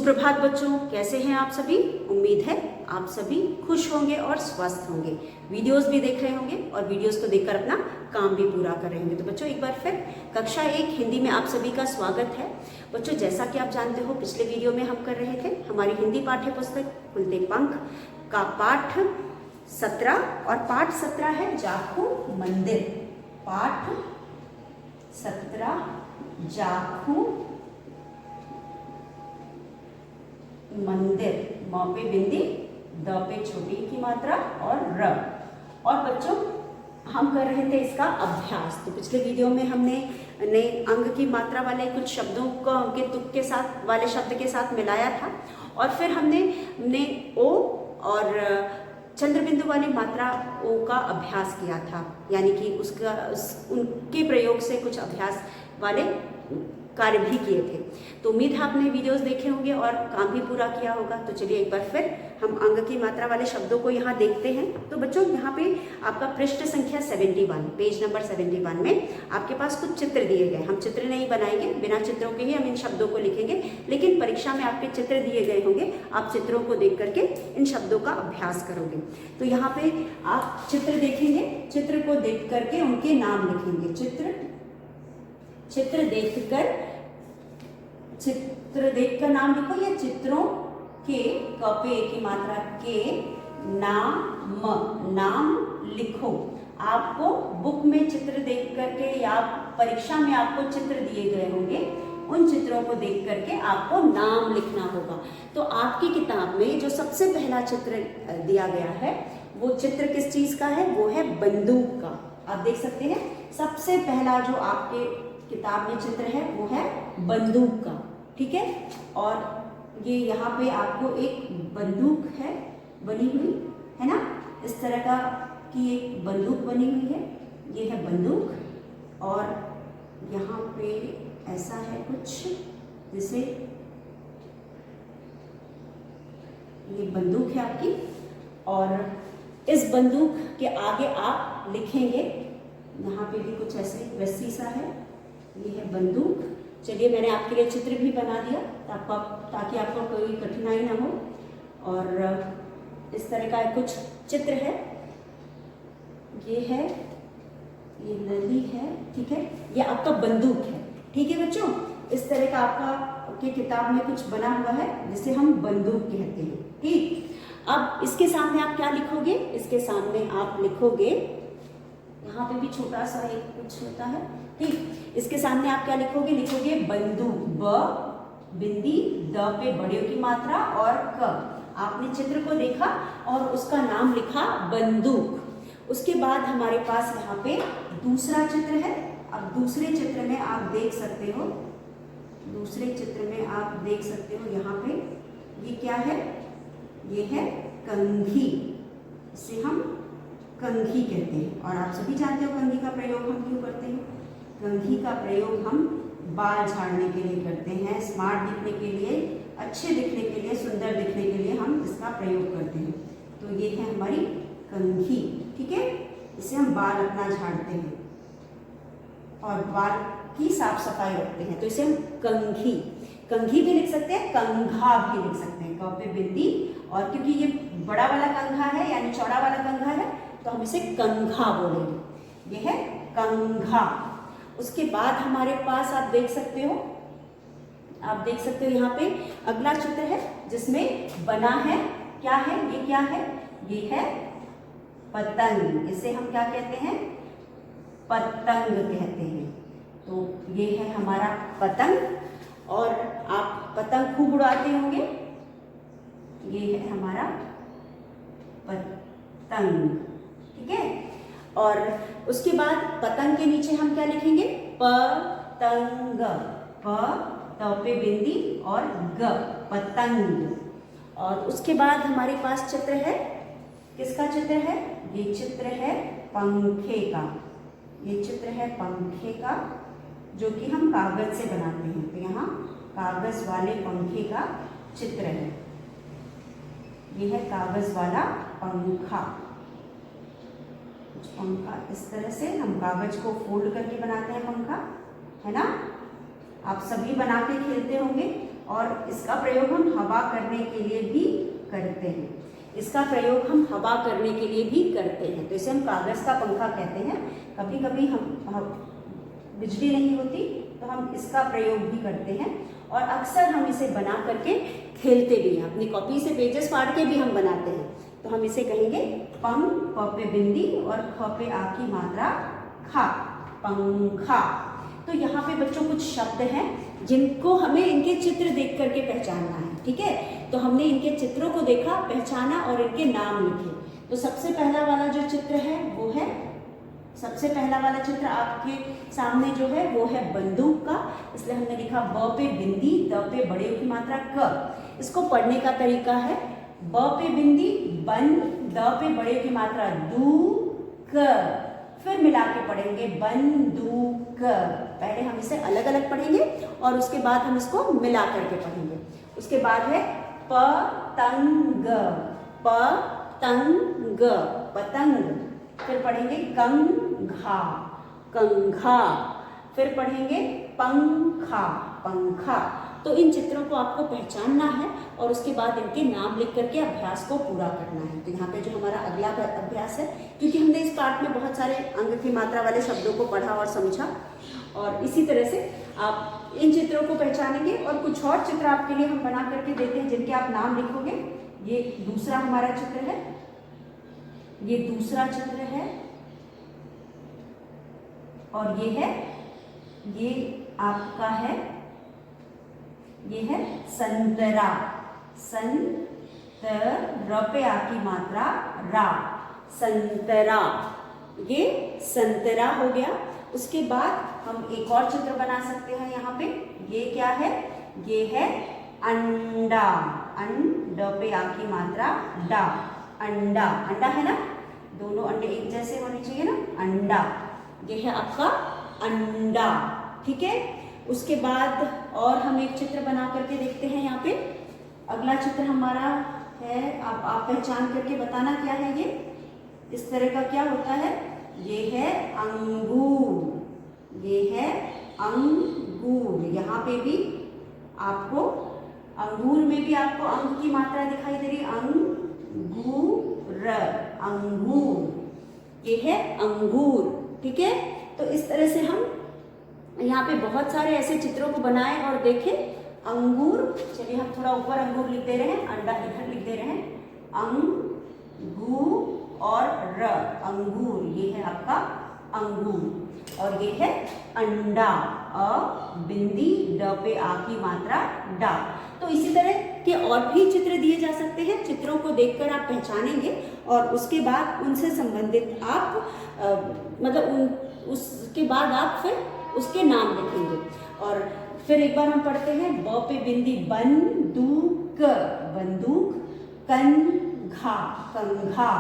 सुप्रभात बच्चों, कैसे हैं आप सभी। उम्मीद है आप सभी खुश होंगे और स्वस्थ होंगे। वीडियोस भी देख रहे होंगे और वीडियोस को देखकर अपना काम भी पूरा कर रहे होंगे। तो बच्चों एक बार फिर कक्षा 1 हिंदी में आप सभी का स्वागत है। बच्चों जैसा कि आप जानते हो, पिछले वीडियो में हम कर रहे थे हमारी हिंदी पाठ्य पुस्तक खुलते पंख का पाठ 17 और पाठ 17 है जाखू मंदिर। पाठ 17 जाखू मंदिर। म पे बिंदी, द पे छोटी की मात्रा और र। और बच्चों हम कर रहे थे इसका अभ्यास। तो पिछले वीडियो में हमने अंग की मात्रा वाले कुछ शब्दों को उनके तुक के साथ वाले शब्द के साथ मिलाया था और फिर हमने ओ और चंद्रबिंदु वाली मात्रा ओ का अभ्यास किया था, यानी कि उनके प्रयोग से कुछ अभ्यास वाले कार्य भी किए थे। तो उम्मीद है आपने वीडियोस देखे होंगे और काम भी पूरा किया होगा। तो चलिए एक बार फिर हम अंग की मात्रा वाले शब्दों को यहाँ देखते हैं। तो बच्चों यहाँ पे आपका पृष्ठ संख्या 71, पेज नंबर 71 में आपके पास कुछ चित्र दिए गए। हम चित्र नहीं बनाएंगे, बिना चित्रों के ही हम इन शब्दों को लिखेंगे, लेकिन परीक्षा में आपके चित्र दिए गए होंगे। आप चित्रों को देख करके इन शब्दों का अभ्यास करोगे। तो यहाँ पे आप चित्र देखेंगे, चित्र को देख करके उनके नाम लिखेंगे। चित्र देखकर नाम लिखो, या चित्रों के कपे की मात्रा के नाम लिखो। आपको बुक में चित्र देख करके या परीक्षा में आपको चित्र दिए गए होंगे, उन चित्रों को देख करके आपको नाम लिखना होगा। तो आपकी किताब में जो सबसे पहला चित्र दिया गया है वो चित्र किस चीज का है? वो है बंदूक का। आप देख सकते हैं सबसे पहला जो आपके किताब में चित्र है वो है बंदूक का, ठीक है। और ये यहाँ पे आपको एक बंदूक है बनी हुई, है ना, इस तरह का की एक बंदूक बनी हुई है। ये है बंदूक और यहाँ पे ऐसा है कुछ, जैसे ये बंदूक है आपकी और इस बंदूक के आगे आप लिखेंगे, यहाँ पे भी कुछ ऐसे रस्सी सा है, ये है बंदूक। चलिए मैंने आपके लिए चित्र भी बना दिया ताकि आपको कोई कठिनाई ना हो। और इस तरह का कुछ चित्र है, ये है, ये नदी है, ठीक है, ये आपका बंदूक है, ठीक है बच्चों। इस तरह का आपकी किताब में कुछ बना हुआ है जिसे हम बंदूक कहते हैं, ठीक। अब इसके सामने आप क्या लिखोगे? इसके सामने आप लिखोगे, यहाँ पे भी छोटा सा एक कुछ होता है, ठीक। इसके सामने आप क्या लिखोगे? लिखोगे बंदूक, ब बिंदी, द पे बड़े की मात्रा और क। आपने चित्र को देखा और उसका नाम लिखा बंदूक। उसके बाद हमारे पास यहाँ पे दूसरा चित्र है। अब दूसरे चित्र में आप देख सकते हो, यहाँ पे ये क्या है? ये है कंघी, इसे हम कंघी कहते हैं। और आप सभी जानते हो कंघी का प्रयोग हम क्यों करते हैं? कंघी का प्रयोग हम बाल झाड़ने के लिए करते हैं, स्मार्ट दिखने के लिए, अच्छे दिखने के लिए, सुंदर दिखने के लिए हम इसका प्रयोग करते हैं। तो ये है हमारी कंघी, ठीक है। इसे हम बाल अपना झाड़ते हैं और बाल की साफ सफाई रखते हैं, तो इसे हम कंघी भी लिख सकते हैं, कंघा भी लिख सकते हैं, क पे बिंदी। और क्योंकि ये बड़ा वाला कंघा है यानी चौड़ा वाला कंघा है, तो हम इसे कंघा बोलेंगे। ये है कंघा। उसके बाद हमारे पास आप देख सकते हो यहाँ पे अगला चित्र है जिसमें बना है, क्या है ये? क्या है ये? है पतंग। इसे हम क्या कहते हैं? पतंग कहते हैं। तो ये है हमारा पतंग और आप पतंग खूब उड़ाते होंगे। ये है हमारा पतंग, ठीक है। और उसके बाद पतंग के नीचे हम क्या लिखेंगे? पतंग, प त पे बिंदी और ग, पतंग। और उसके बाद हमारे पास चित्र है, किसका चित्र है? ये चित्र है पंखे का। ये चित्र है पंखे का जो कि हम कागज से बनाते हैं। तो यहाँ कागज वाले पंखे का चित्र है। ये है कागज वाला पंखा। पंखा इस तरह से हम कागज को फोल्ड करके बनाते हैं पंखा, है ना। आप सभी बना के खेलते होंगे और इसका प्रयोग हम हवा करने के लिए भी करते हैं। इसका प्रयोग हम हवा करने के लिए भी करते हैं, तो इसे हम कागज़ का पंखा कहते हैं। कभी कभी हम बिजली नहीं होती तो हम इसका प्रयोग भी करते हैं और अक्सर हम इसे बना करके खेलते भी हैं। अपनी कॉपी से पेजेस फाड़ के भी हम बनाते हैं। तो हम इसे कहेंगे पंख, प पे बिंदी और ख पे आ की मात्रा खा, पंखा। तो यहाँ पे बच्चों कुछ शब्द हैं जिनको हमें इनके चित्र देख करके पहचानना है, ठीक है। तो हमने इनके चित्रों को देखा, पहचाना और इनके नाम लिखे। तो सबसे पहला वाला जो चित्र है वो है, सबसे पहला वाला चित्र आपके सामने जो है वो है बंदूक का, इसलिए हमने लिखा ब पे बिंदी, द पे बड़े की मात्रा क। इसको पढ़ने का तरीका है ब पे बिंदी बन, द पे बड़े की मात्रा दू क, फिर मिला के पढ़ेंगे बंदूक। पहले हम इसे अलग अलग पढ़ेंगे और उसके बाद हम इसको मिला करके पढ़ेंगे। उसके बाद है पतंग, पतंग, पतंग। फिर पढ़ेंगे कंघा, कंघा। फिर पढ़ेंगे पंखा, पंखा। तो इन चित्रों को आपको पहचानना है और उसके बाद इनके नाम लिख करके अभ्यास को पूरा करना है। तो यहाँ पे जो हमारा अगला अभ्यास है, क्योंकि हमने इस पाठ में बहुत सारे अंग की मात्रा वाले शब्दों को पढ़ा और समझा, और इसी तरह से आप इन चित्रों को पहचानेंगे। और कुछ और चित्र आपके लिए हम बना करके देते हैं जिनके आप नाम लिखोगे। ये दूसरा हमारा चित्र है, ये दूसरा चित्र है, और ये है, ये आपका है, ये है संतरा, संतरा पे आ की मात्रा रा, संतरा। ये संतरा हो गया। उसके बाद हम एक और चित्र बना सकते हैं यहाँ पे। ये क्या है? ये है अंडा, अंड पे आ की मात्रा डा, अंडा। अंडा है ना, दोनों अंडे एक जैसे होने चाहिए ना, अंडा। ये है आपका अंडा, ठीक है। उसके बाद और हम एक चित्र बना करके देखते हैं यहाँ पे। अगला चित्र हमारा है, आप पहचान करके बताना क्या है ये, इस तरह का क्या होता है। ये है अंगूर, ये है अंगूर। यहाँ पे भी आपको अंगूर में भी आपको अंग की मात्रा दिखाई दे रही, अंगूर, अंगूर। ये है अंगूर, ठीक है। तो इस तरह से हम यहाँ पे बहुत सारे ऐसे चित्रों को बनाएं और देखें। अंगूर, चलिए हम थोड़ा ऊपर अंगूर लिख दे रहे हैं, अंडा इधर लिख दे रहे हैं, अंगूर और र, अंगूर। ये है आपका अंगूर और ये है अंडा, अ बिंदी ड पे आ की मात्रा डा। तो इसी तरह के और भी चित्र दिए जा सकते हैं। चित्रों को देखकर आप पहचानेंगे और उसके बाद उनसे संबंधित आप उसके बाद आप फिर उसके नाम लिखेंगे। और फिर एक बार हम पढ़ते हैं, ब पे बिंदी बंदूक, बंदूक, कंघा, कंघा।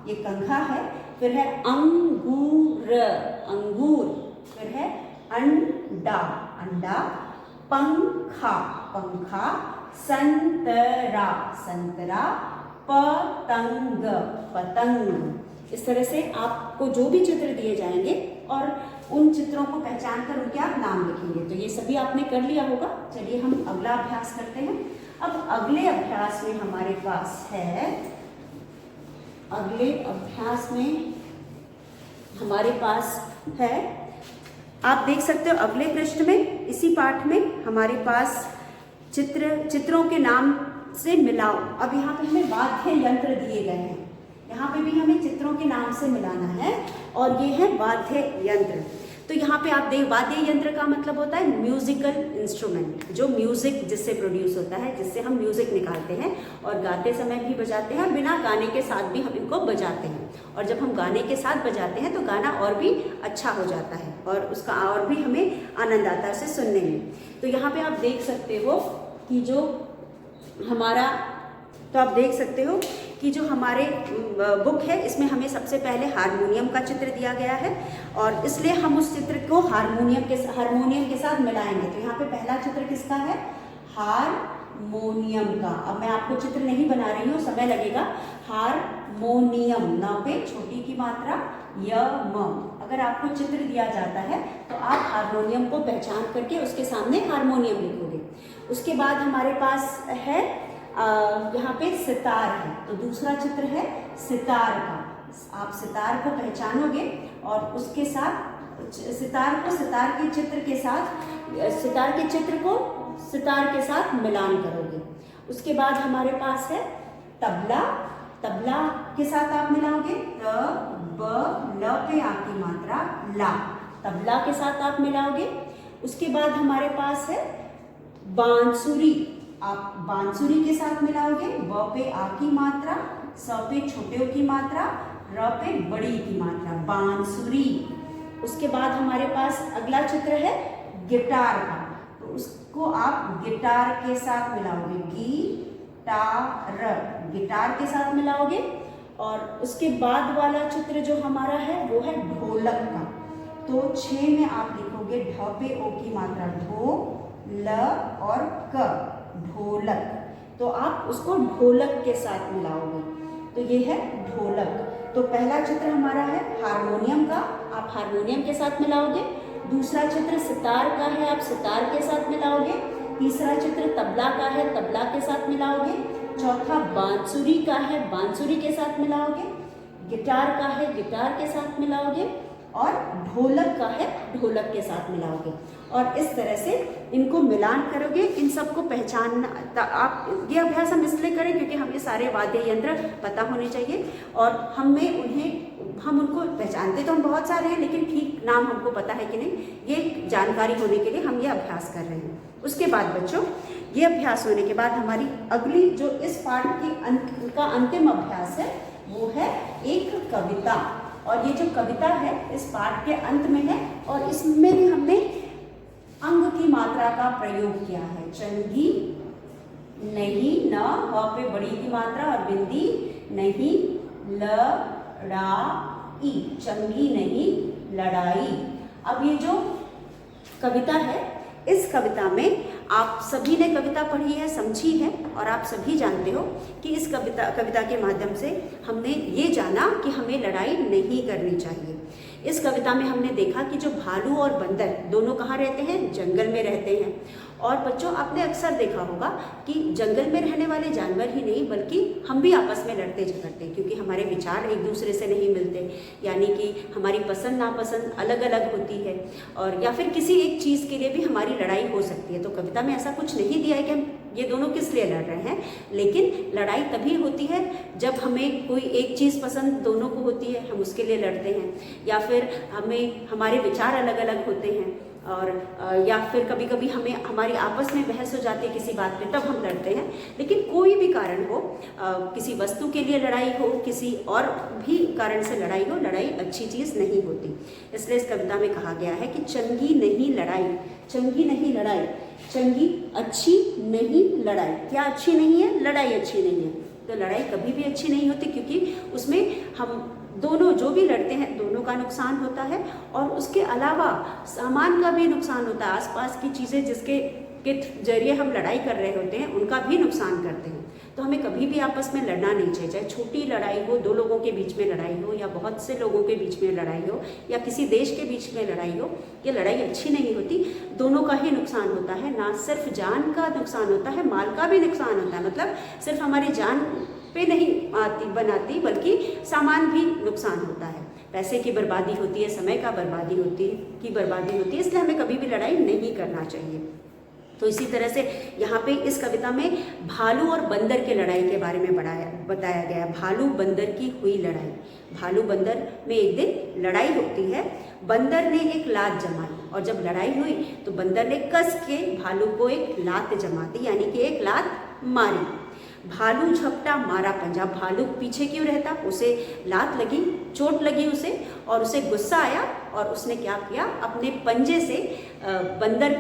ये कंघा है। फिर है अंगूर, अंगूर। फिर है अंडा, अंडा, पंखा, पंखा, संतरा, संतरा, पतंग, पतंग। इस तरह से आपको जो भी चित्र दिए जाएंगे और उन चित्रों को पहचान कर उनके आप नाम लिखेंगे। तो ये सभी आपने कर लिया होगा। चलिए हम अगला अभ्यास करते हैं। अब अगले अभ्यास में हमारे पास है, अगले अभ्यास में हमारे पास है, आप देख सकते हो अगले पृष्ठ में, इसी पाठ में हमारे पास चित्रों के नाम से मिलाओ। अब यहाँ पे हमें वाद्य यंत्र दिए गए हैं, यहाँ पे भी हमें चित्रों के नाम से मिलाना है और ये है वाद्य यंत्र। तो यहाँ पे आप देख, वाद्य यंत्र का मतलब होता है म्यूजिकल इंस्ट्रूमेंट, जो म्यूजिक जिससे प्रोड्यूस होता है, जिससे हम म्यूजिक निकालते हैं और गाते समय भी बजाते हैं, बिना गाने के साथ भी हम इनको बजाते हैं। और जब हम गाने के साथ बजाते हैं तो गाना और भी अच्छा हो जाता है और उसका और भी हमें आनंद आता है उसे सुनने में। तो यहाँ पे आप देख सकते हो कि जो हमारा, तो आप देख सकते हो कि जो हमारे बुक है इसमें हमें सबसे पहले हारमोनियम का चित्र दिया गया है और इसलिए हम उस चित्र को हारमोनियम के साथ मिलाएंगे। तो यहाँ पे पहला चित्र किसका है? हारमोनियम का। अब मैं आपको चित्र नहीं बना रही हूँ, समय लगेगा। हारमोनियम, न पे छोटी की मात्रा य म। अगर आपको चित्र दिया जाता है तो आप हारमोनियम को पहचान करके उसके सामने हारमोनियम लिखोगे। उसके बाद हमारे पास है यहाँ पे सितार है, तो दूसरा चित्र है सितार का। आप सितार को पहचानोगे और उसके साथ सितार के चित्र के साथ सितार के साथ मिलान करोगे। उसके बाद हमारे पास है तबला। तबला के साथ आप मिलाओगे त ब ल पे आ की मात्रा ला, तबला के साथ आप मिलाओगे। उसके बाद हमारे पास है बांसुरी। आप बांसुरी के साथ मिलाओगे, ब पे आ की मात्रा, स पे छोटे ओ की मात्रा, र पे बड़ी की मात्रा, बांसुरी। उसके बाद हमारे पास अगला चित्र है गिटार का, तो उसको आप गिटार के साथ मिलाओगे, गिटार के साथ मिलाओगे। और उसके बाद वाला चित्र जो हमारा है वो है ढोलक का, तो 6 में आप लिखोगे ढ पे ओ की मात्रा, ढो ल और क, ढोलक। तो आप उसको ढोलक के साथ मिलाओगे, तो ये है ढोलक। तो पहला चित्र हमारा है हारमोनियम का, आप हारमोनियम के साथ मिलाओगे। दूसरा चित्र सितार का है, आप सितार के साथ मिलाओगे। तीसरा चित्र तबला का है, तबला के साथ मिलाओगे। चौथा बांसुरी का है, बांसुरी के साथ मिलाओगे। गिटार का है, गिटार के साथ मिलाओगे। और ढोलक का है, ढोलक के साथ मिलाओगे। और इस तरह से इनको मिलान करोगे। इन सबको पहचानना, आप ये अभ्यास हम इसलिए करें क्योंकि हमें सारे वाद्य यंत्र पता होने चाहिए और हम उनको पहचानते तो हम बहुत सारे हैं, लेकिन ठीक नाम हमको पता है कि नहीं, ये जानकारी होने के लिए हम ये अभ्यास कर रहे हैं। उसके बाद बच्चों, ये अभ्यास होने के बाद हमारी अगली जो इस पाठ की का अंतिम अभ्यास है वो है एक कविता। और ये जो कविता है इस पाठ के अंत में है और इसमें भी हमने अंग की मात्रा का प्रयोग किया है। चंगी नहीं, न ह पे बड़ी की मात्रा और बिंदी नहीं, लड़ाई, चंगी नहीं लड़ाई। अब ये जो कविता है, इस कविता में आप सभी ने कविता पढ़ी है, समझी है और आप सभी जानते हो कि इस कविता के माध्यम से हमने ये जाना कि हमें लड़ाई नहीं करनी चाहिए। इस कविता में हमने देखा कि जो भालू और बंदर दोनों कहाँ रहते हैं, जंगल में रहते हैं। और बच्चों, आपने अक्सर देखा होगा कि जंगल में रहने वाले जानवर ही नहीं बल्कि हम भी आपस में लड़ते झगड़ते हैं, क्योंकि हमारे विचार एक दूसरे से नहीं मिलते, यानी कि हमारी पसंद नापसंद अलग अलग होती है और या फिर किसी एक चीज़ के लिए भी हमारी लड़ाई हो सकती है। तो कविता में ऐसा कुछ नहीं दिया है कि हम ये दोनों किस लिए लड़ रहे हैं, लेकिन लड़ाई तभी होती है जब हमें कोई एक चीज़ पसंद दोनों को होती है, हम उसके लिए लड़ते हैं, या फिर हमारे विचार अलग अलग होते हैं, और या फिर कभी कभी हमारी आपस में बहस हो जाती है किसी बात पे, तब हम लड़ते हैं। लेकिन कोई भी कारण हो, किसी वस्तु के लिए लड़ाई हो, किसी और भी कारण से लड़ाई हो, लड़ाई अच्छी चीज़ नहीं होती। इसलिए इस कविता में कहा गया है कि चंगी नहीं लड़ाई, चंगी नहीं लड़ाई, चंगी अच्छी नहीं लड़ाई। क्या अच्छी नहीं है? लड़ाई अच्छी नहीं है। तो लड़ाई कभी भी अच्छी नहीं होती, क्योंकि उसमें हम दोनों जो भी लड़ते हैं दोनों का नुकसान होता है और उसके अलावा सामान का भी नुकसान होता है। आसपास की चीज़ें जिसके जरिए हम लड़ाई कर रहे होते हैं उनका भी नुकसान करते हैं। तो हमें कभी भी आपस में लड़ना नहीं चाहिए, चाहे छोटी लड़ाई हो, 2 लोगों के बीच में लड़ाई हो, या बहुत से लोगों के बीच में लड़ाई हो, या किसी देश के बीच में लड़ाई हो। ये लड़ाई अच्छी नहीं होती, दोनों का ही नुकसान होता है। ना सिर्फ जान का नुकसान होता है, माल का भी नुकसान होता है। मतलब सिर्फ हमारी जान पे नहीं बनाती बल्कि सामान भी नुकसान होता है, पैसे की बर्बादी होती है, समय का बर्बादी होती है। इसलिए हमें कभी भी लड़ाई नहीं करना चाहिए। तो इसी तरह से यहाँ पे इस कविता में भालू और बंदर के लड़ाई के बारे में बताया गया है। भालू बंदर की हुई लड़ाई। भालू बंदर में एक दिन लड़ाई होती है। बंदर ने एक लात जमाई और जब लड़ाई हुई तो बंदर ने कस के भालू को एक लात जमा दी, यानी कि एक लात मारी। भालू झपटा मारा पंजा। भालू पीछे क्यों रहता, उसे लात लगी, चोट लगी उसे, और उसे गुस्सा आया और उसने क्या किया, अपने पंजे से बंदर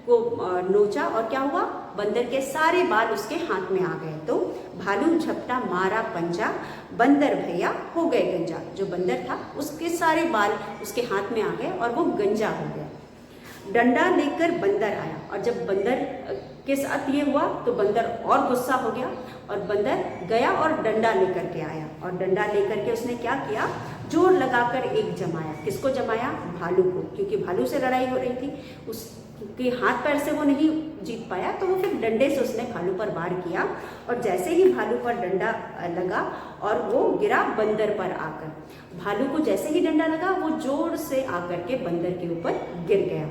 को नोचा और क्या हुआ, बंदर के सारे बाल उसके हाथ में आ गए। तो भालू झपटा मारा पंजा, बंदर भैया हो गए गंजा। जो बंदर था उसके सारे बाल उसके हाथ में आ गए और वो गंजा हो गया। डंडा लेकर बंदर आया, और जब बंदर के साथ ये हुआ तो बंदर और गुस्सा हो गया और बंदर गया और डंडा लेकर के आया, और डंडा लेकर के उसने क्या किया, जोर लगाकर एक जमाया। किसको जमाया? भालू को, क्योंकि भालू से लड़ाई हो रही थी, उसके हाथ पैर से वो नहीं जीत पाया, तो वो फिर डंडे से उसने भालू पर वार किया, और जैसे ही भालू पर डंडा लगा और वो गिरा बंदर पर आकर, भालू को जैसे ही डंडा लगा वो जोर से आकर के बंदर के ऊपर गिर गया।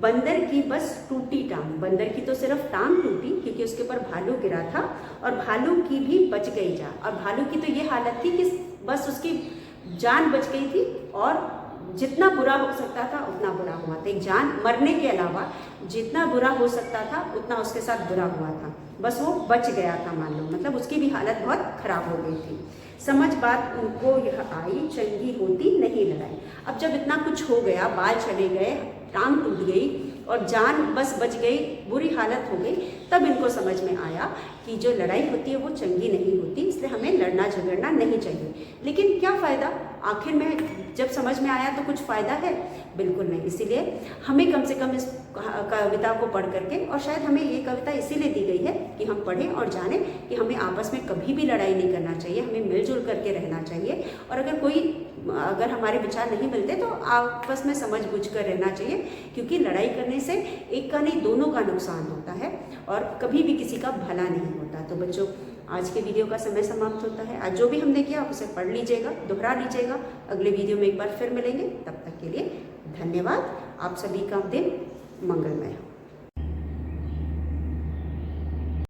बंदर की बस टूटी टांग, बंदर की तो सिर्फ टांग टूटी क्योंकि उसके ऊपर भालू गिरा था, और भालू की भी बच गई जान, और भालू की तो ये हालत थी कि बस उसकी जान बच गई थी, और जितना बुरा हो सकता था उतना बुरा हुआ था। एक जान मरने के अलावा जितना बुरा हो सकता था उतना उसके साथ बुरा हुआ था, बस वो बच गया था मान लो, मतलब उसकी भी हालत बहुत खराब हो गई थी। समझ बात उनको यह आई, चंगी होती नहीं लड़ाई। अब जब इतना कुछ हो गया, बाल चले गए, टांग टूट गई और जान बस बच गई, बुरी हालत हो गई, तब इनको समझ में आया कि जो लड़ाई होती है वो चंगी नहीं होती, इसलिए हमें लड़ना झगड़ना नहीं चाहिए। लेकिन क्या फ़ायदा, आखिर में जब समझ में आया तो कुछ फ़ायदा है? बिल्कुल नहीं। इसीलिए हमें कम से कम इस कविता को पढ़ करके, और शायद हमें ये कविता इसीलिए दी गई है कि हम पढ़ें और जानें कि हमें आपस में कभी भी लड़ाई नहीं करना चाहिए, हमें मिलजुल करके रहना चाहिए, और अगर हमारे विचार नहीं मिलते तो आपस में समझ बूझ कर रहना चाहिए, क्योंकि लड़ाई करने से एक का नहीं दोनों का नुकसान होता है और कभी भी किसी का भला नहीं होता। तो बच्चों, आज के वीडियो का समय समाप्त होता है। आज जो भी हमने किया आप उसे पढ़ लीजिएगा, दोहरा लीजिएगा। अगले वीडियो में एक बार फिर मिलेंगे, तब तक के लिए धन्यवाद। आप सभी का दिन मंगलमय हो।